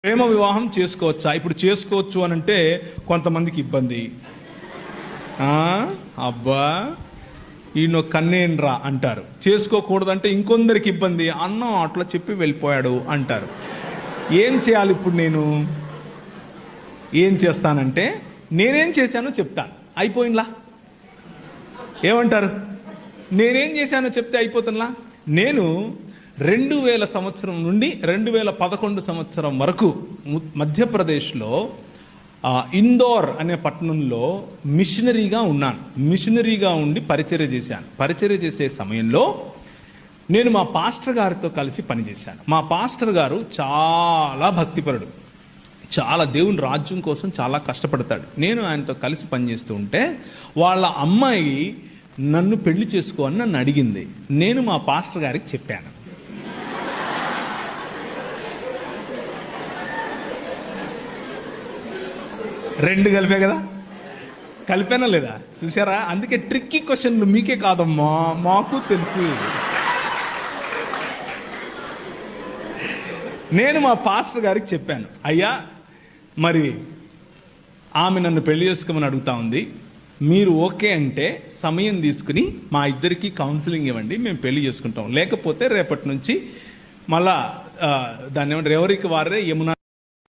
ప్రేమ వివాహం చేసుకోవచ్చా? ఇప్పుడు చేసుకోవచ్చు అని అంటే కొంతమందికి ఇబ్బంది. అబ్బా ఈయన కన్నేన్రా అంటారు. చేసుకోకూడదంటే ఇంకొందరికి ఇబ్బంది. అన్నం అట్లా చెప్పి వెళ్ళిపోయాడు అంటారు. ఏం చేయాలి ఇప్పుడు? నేను ఏం చేస్తానంటే నేనేం చేశానో చెప్తాను. అయిపోయిందా? ఏమంటారు? నేనేం చేశానో చెప్తే అయిపోతుందా? నేను 2000 సంవత్సరం నుండి 2011 సంవత్సరం వరకు మధ్యప్రదేశ్లో ఇందోర్ అనే పట్టణంలో మిషనరీగా ఉన్నాను. మిషనరీగా ఉండి పరిచర్య చేశాను. పరిచర్య చేసే సమయంలో నేను మా పాస్టర్ గారితో కలిసి పనిచేశాను. మా పాస్టర్ గారు చాలా భక్తిపరుడు, చాలా దేవుని రాజ్యం కోసం చాలా కష్టపడతాడు. నేను ఆయనతో కలిసి పనిచేస్తూ ఉంటే వాళ్ళ అమ్మాయి నన్ను పెళ్లి చేసుకో అని నన్ను అడిగింది. నేను మా పాస్టర్ గారికి చెప్పాను. రెండు కలిపే కదా, కలిపానా లేదా? చూసారా? అందుకే ట్రిక్కీ క్వశ్చన్లు మీకే కాదమ్మా, మాకు తెలుసు. నేను మా పాస్టర్ గారికి చెప్పాను, అయ్యా మరి ఆమె నన్ను పెళ్లి చేసుకోమని అడుగుతా ఉంది, మీరు ఓకే అంటే సమయం తీసుకుని మా ఇద్దరికి కౌన్సిలింగ్ ఇవ్వండి, మేము పెళ్లి చేసుకుంటాం. లేకపోతే రేపటి నుంచి మళ్ళా దాన్ని ఏమంటారు, ఎవరికి వారే యమునా